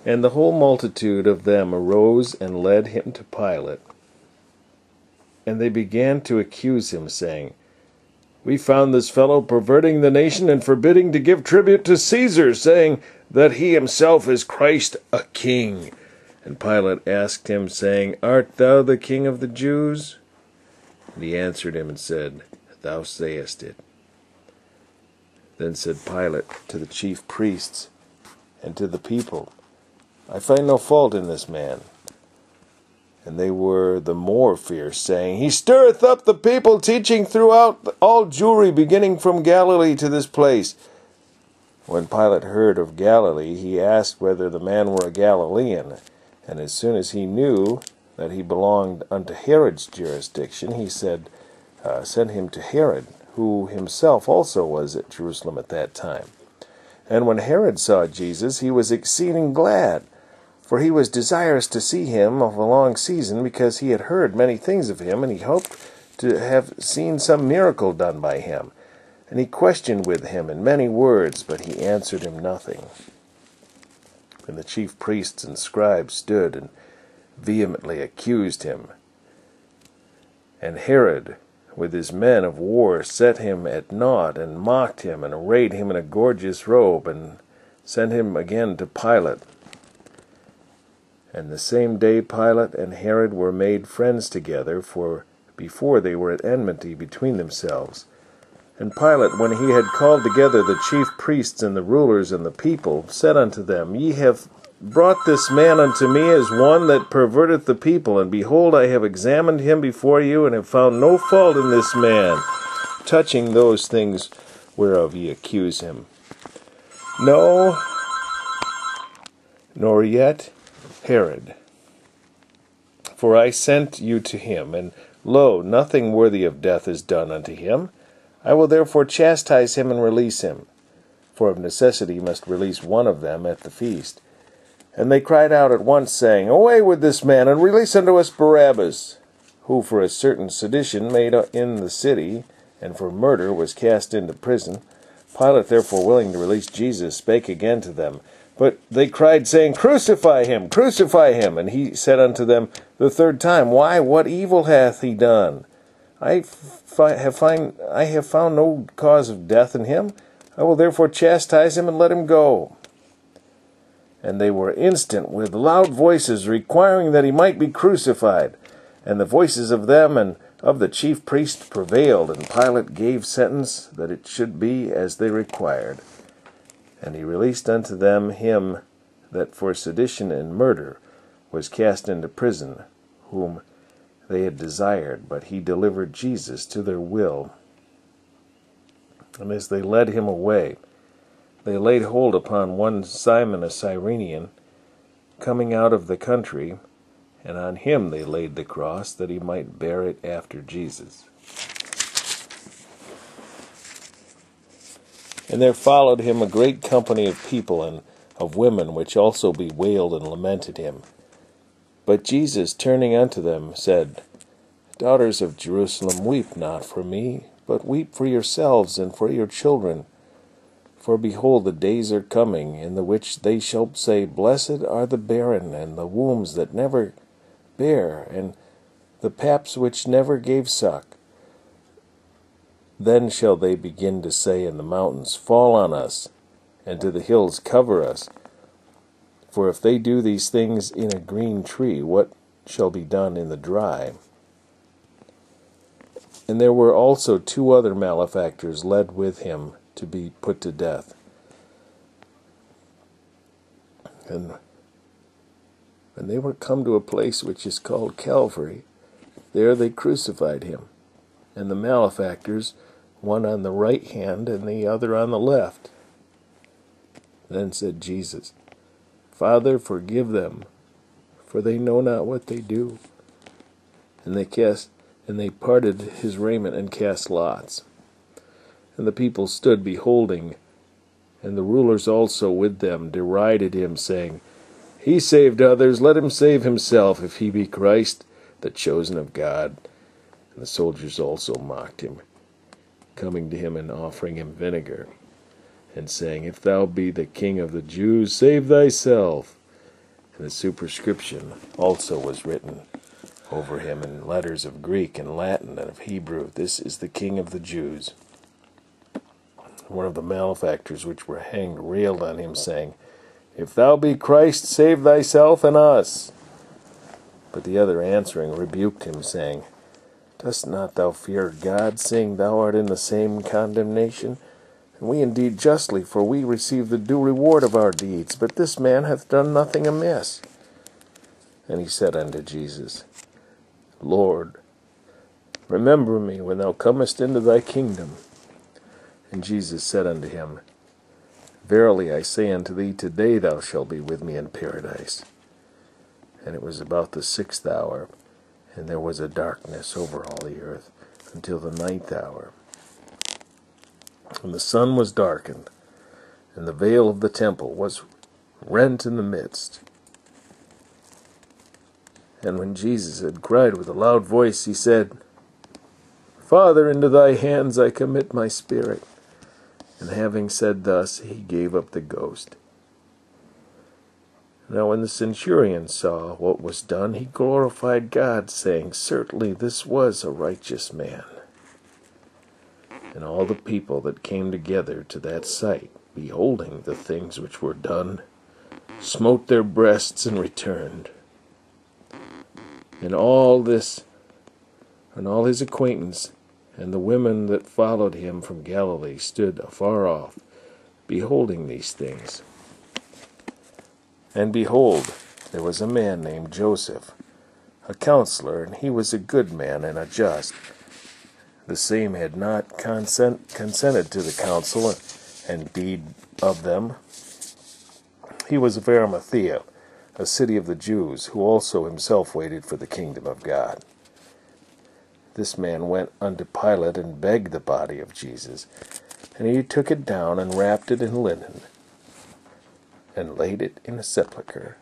And the whole multitude of them arose and led him to Pilate. And they began to accuse him, saying, We found this fellow perverting the nation and forbidding to give tribute to Cæsar, saying that he himself is Christ, a king. And Pilate asked him, saying, Art thou the king of the Jews? And he answered him and said, Thou sayest it. Then said Pilate to the chief priests and to the people, I find no fault in this man. And they were the more fierce, saying, He stirreth up the people, teaching throughout all Jewry, beginning from Galilee to this place. When Pilate heard of Galilee, he asked whether the man were a Galilean. And as soon as he knew that he belonged unto Herod's jurisdiction, he sent him to Herod, who himself also was at Jerusalem at that time. And when Herod saw Jesus, he was exceeding glad, for he was desirous to see him of a long season, because he had heard many things of him, and he hoped to have seen some miracle done by him. And he questioned with him in many words, but he answered him nothing. And the chief priests and scribes stood and vehemently accused him. And Herod, with his men of war, set him at naught, and mocked him, and arrayed him in a gorgeous robe, and sent him again to Pilate. And the same day Pilate and Herod were made friends together, for before they were at enmity between themselves. And Pilate, when he had called together the chief priests and the rulers and the people, said unto them, Ye have brought this man unto me as one that perverteth the people, and behold, I have examined him before you, and have found no fault in this man, touching those things whereof ye accuse him. No, nor yet Herod. For I sent you to him, and lo, nothing worthy of death is done unto him. I will therefore chastise him and release him. For of necessity must release one of them at the feast. And they cried out at once, saying, Away with this man, and release unto us Barabbas, who for a certain sedition made in the city, and for murder was cast into prison. Pilate, therefore, willing to release Jesus, spake again to them. But they cried, saying, Crucify him, crucify him. And he said unto them the third time, Why, what evil hath he done? I have found no cause of death in him. I will therefore chastise him and let him go. And they were instant with loud voices, requiring that he might be crucified. And the voices of them and of the chief priests prevailed, and Pilate gave sentence that it should be as they required. And he released unto them him that for sedition and murder was cast into prison, whom they had desired, but he delivered Jesus to their will. And as they led him away, they laid hold upon one Simon a Cyrenian, coming out of the country, and on him they laid the cross, that he might bear it after Jesus. And there followed him a great company of people and of women, which also bewailed and lamented him. But Jesus, turning unto them, said, Daughters of Jerusalem, weep not for me, but weep for yourselves and for your children. For behold, the days are coming, in the which they shall say, Blessed are the barren, and the wombs that never bare, and the paps which never gave suck. Then shall they begin to say in the mountains, Fall on us, and to the hills, Cover us. For if they do these things in a green tree, what shall be done in the dry? And there were also 2 other malefactors led with him to be put to death. And when they were come to a place which is called Calvary, there they crucified him, and the malefactors, one on the right hand and the other on the left. Then said Jesus, Father, forgive them, for they know not what they do. And they parted his raiment and cast lots. And the people stood beholding, and the rulers also with them derided him, saying, He saved others, let him save himself, if he be Christ, the chosen of God. And the soldiers also mocked him, coming to him and offering him vinegar, and saying, If thou be the King of the Jews, save thyself. And a superscription also was written over him in letters of Greek and Latin and of Hebrew, "This is the King of the Jews." One of the malefactors which were hanged railed on him, saying, "If thou be Christ, save thyself and us." But the other answering rebuked him, saying, "Dost not thou fear God, seeing thou art in the same condemnation? And we indeed justly, for we receive the due reward of our deeds, but this man hath done nothing amiss." And he said unto Jesus, "Lord, remember me when thou comest into thy kingdom." And Jesus said unto him, "Verily I say unto thee, today thou shalt be with me in paradise." And it was about the 6th hour, and there was a darkness over all the earth until the 9th hour. And the sun was darkened, and the veil of the temple was rent in the midst. And when Jesus had cried with a loud voice, he said, "Father, into thy hands I commit my spirit." And having said thus, he gave up the ghost. Now when the centurion saw what was done, he glorified God, saying, "Certainly this was a righteous man." And all the people that came together to that sight, beholding the things which were done, smote their breasts and returned. And all his acquaintance and the women that followed him from Galilee stood afar off, beholding these things. And behold, there was a man named Joseph, a counselor, and he was a good man and a just. The same had not consented to the counsel and deed of them. He was of Arimathea, a city of the Jews, who also himself waited for the kingdom of God. This man went unto Pilate and begged the body of Jesus, and he took it down and wrapped it in linen, and laid it in a sepulchre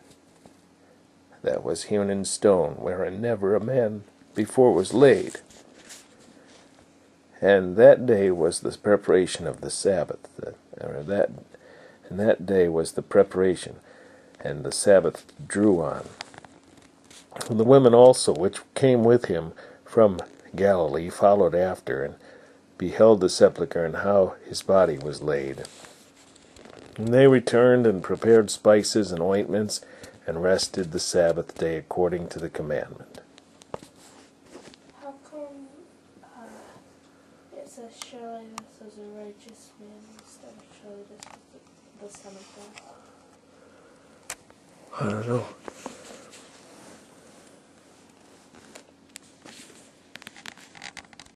that was hewn in stone, wherein never a man before was laid. And that day was the preparation of the Sabbath. And that day was the preparation, and the Sabbath drew on. And the women also, which came with him from Galilee, followed after, and beheld the sepulchre and how his body was laid. And they returned and prepared spices and ointments, and rested the Sabbath day according to the commandment. How come it says, "Surely this is a righteous man," instead of "surely this is the Son of God"? I don't know.